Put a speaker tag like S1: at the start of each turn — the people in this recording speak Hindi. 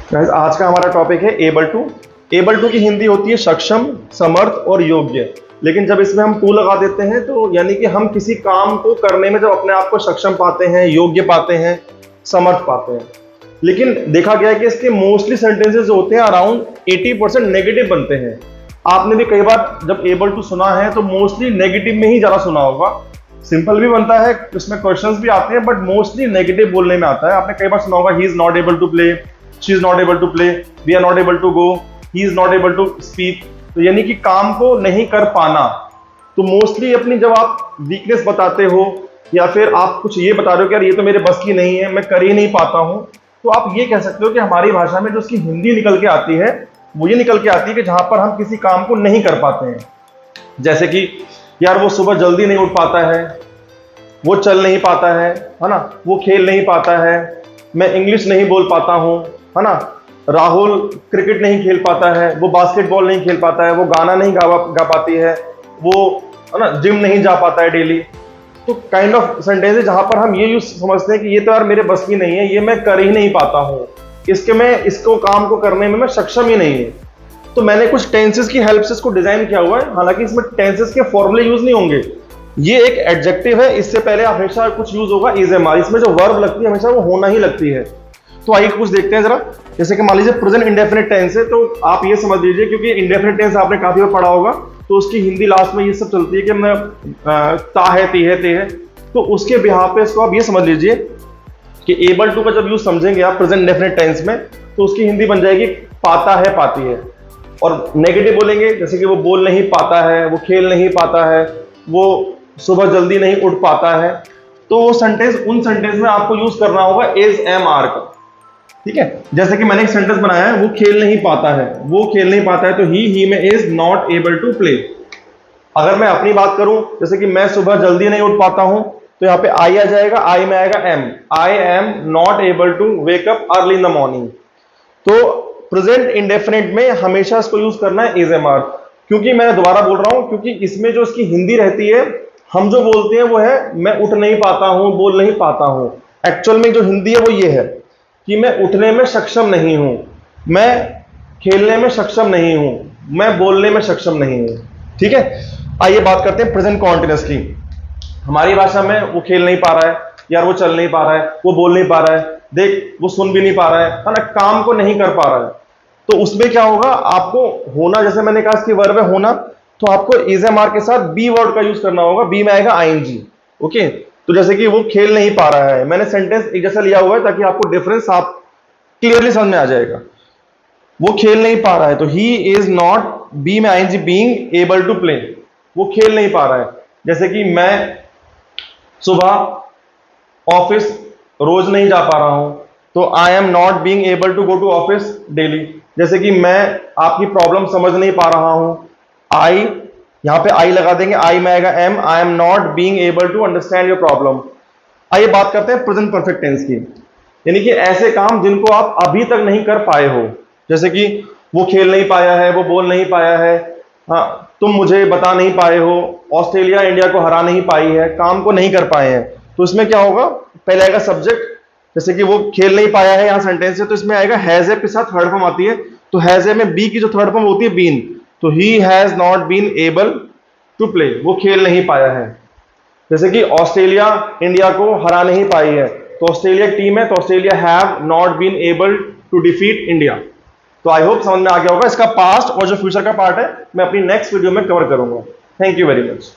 S1: Guys, आज का हमारा टॉपिक है एबल टू। एबल टू की हिंदी होती है सक्षम, समर्थ और योग्य। लेकिन जब इसमें हम टू लगा देते हैं तो यानी कि हम किसी काम को करने में जब अपने आप को सक्षम पाते हैं, योग्य पाते हैं, समर्थ पाते हैं। लेकिन देखा गया है कि इसके मोस्टली सेंटेंसेस जो होते हैं अराउंड 80% नेगेटिव बनते हैं। आपने भी कई बार जब एबल टू सुना है तो मोस्टली नेगेटिव में ही ज़्यादा सुना होगा। सिंपल भी बनता है, इसमें क्वेश्चंस भी आते हैं, बट मोस्टली नेगेटिव बोलने में आता है। आपने कई बार सुना होगा he is not able to play, she is not able to play, we are not able to go, he is not able to speak. तो यानी कि काम को नहीं कर पाना। तो मोस्टली अपनी जब आप वीकनेस बताते हो या फिर आप कुछ ये बता रहे हो कि यार ये तो मेरे बस की नहीं है, मैं कर ही नहीं पाता हूं, तो आप ये कह सकते हो कि हमारी भाषा में जो उसकी हिंदी निकल के आती है वो ये निकल के आती है कि जहां पर हम किसी काम को नहीं कर पाते हैं। जैसे कि यार वो सुबह जल्दी नहीं उठ पाता है, वो चल नहीं पाता है ना, वो खेल नहीं पाता है, मैं इंग्लिश नहीं बोल पाता हूँ, है ना, राहुल क्रिकेट नहीं खेल पाता है, वो बास्केटबॉल नहीं खेल पाता है, वो गाना नहीं गा पाती है, वो है ना जिम नहीं जा पाता है डेली। तो काइंड ऑफ सेंटेंस है जहां पर हम ये यूज समझते हैं कि ये तो यार मेरे बस की नहीं है, ये मैं कर ही नहीं पाता हूँ, इसको काम को करने में मैं सक्षम ही नहीं है। तो मैंने कुछ टेंसेस की हेल्प से इसको डिजाइन किया हुआ है। हालांकि इसमें टेंसेस के फॉर्मूले यूज नहीं होंगे, ये एक एडजेक्टिव है, इससे पहले हमेशा कुछ यूज होगा इज एम आर। इसमें जो वर्ब लगती है हमेशा वो होना ही लगती है। तो आइए कुछ देखते हैं जरा। जैसे कि मान लीजिए प्रेजेंट इंडेफिनिट टेंस है, तो आप ये समझ लीजिए, क्योंकि इंडेफिनिट टेंस आपने काफी बार पढ़ा होगा, तो उसकी हिंदी लास्ट में ये सब चलती है कि मैं ता है, ती है, ते है। तो उसके बिहार पे इसको आप ये समझ लीजिए कि एबल टू का जब यूज समझेंगे आप प्रेजेंट इंडेफिनिट टेंस में, तो उसकी हिंदी बन जाएगी पाता है, पाती है। और नेगेटिव बोलेंगे जैसे कि वो बोल नहीं पाता है, वो खेल नहीं पाता है, वो सुबह जल्दी नहीं उठ पाता है। तो वो सेंटेंस, उन सेंटेंस में आपको यूज करना होगा इज एम आर का। ठीक है, जैसे कि मैंने एक सेंटेंस बनाया है, वो खेल नहीं पाता है, वो खेल नहीं पाता है, तो ही में is not able to play. अगर मैं अपनी बात करूं, जैसे कि मैं सुबह जल्दी नहीं उठ पाता हूं, तो यहाँ पे आई आ जाएगा, आई में आएगा M, I am not able to wake up early in the morning. तो प्रेजेंट इंडेफिनिट में हमेशा इसको यूज करना है इज एम आर। क्योंकि मैं दोबारा बोल रहा हूं, क्योंकि इसमें जो इसकी हिंदी रहती है, हम जो बोलते हैं वो है मैं उठ नहीं पाता हूं, बोल नहीं पाता हूं। एक्चुअल में जो हिंदी है वो ये है कि मैं उठने में सक्षम नहीं हूं, मैं खेलने में सक्षम नहीं हूं, मैं बोलने में सक्षम नहीं हूं। ठीक है, आइए बात करते हैं प्रेजेंट कॉन्टिन्यूअस की। हमारी भाषा में वो खेल नहीं पा रहा है, यार वो चल नहीं पा रहा है, वो बोल नहीं पा रहा है, देख वो सुन भी नहीं पा रहा है ना, काम को नहीं कर पा रहा है। तो उसमें क्या होगा, आपको होना, जैसे मैंने कहा इसकी वर्ब है होना, तो आपको इज एम आर के साथ बी वर्ड का यूज करना होगा। बी में आएगा आईएनजी। ओके, तो जैसे कि वो खेल नहीं पा रहा है, मैंने सेंटेंस एक जैसा लिया हुआ है ताकि आपको डिफरेंस आप क्लियरली समझ में आ जाएगा। वो खेल नहीं पा रहा है, तो ही इज नॉट, बी में ING being able to play, वो खेल नहीं पा रहा है। जैसे कि मैं सुबह ऑफिस रोज नहीं जा पा रहा हूं, तो I am not being able to go to office daily. जैसे कि मैं आपकी प्रॉब्लम समझ नहीं पा रहा हूं, आई, यहां पे आई लगा देंगे, आई में आएगा M, I am not being able to understand your problem. आइए बात करते हैं प्रेजेंट परफेक्ट टेंस की, यानी कि ऐसे काम जिनको आप अभी तक नहीं कर पाए हो। जैसे कि वो खेल नहीं पाया है, वो बोल नहीं पाया है, हाँ, तुम मुझे बता नहीं पाए हो, ऑस्ट्रेलिया इंडिया को हरा नहीं पाई है, काम को नहीं कर पाए हैं। तो इसमें क्या होगा, पहले आएगा सब्जेक्ट, जैसे कि वो खेल नहीं पाया है, यहाँ सेंटेंस है, तो इसमें आएगा हैज ए के साथ थर्ड फॉर्म आती है, तो हैज ए में बी की जो थर्ड फॉर्म होती है बीन, तो he has not been able to play, वो खेल नहीं पाया है। जैसे कि ऑस्ट्रेलिया इंडिया को हरा नहीं पाई है, तो ऑस्ट्रेलिया टीम है, तो Australia have not been able to defeat India. तो आई होप समझ में आ गया होगा। इसका पास्ट और जो फ्यूचर का पार्ट है मैं अपनी नेक्स्ट वीडियो में कवर करूंगा। Thank you very much.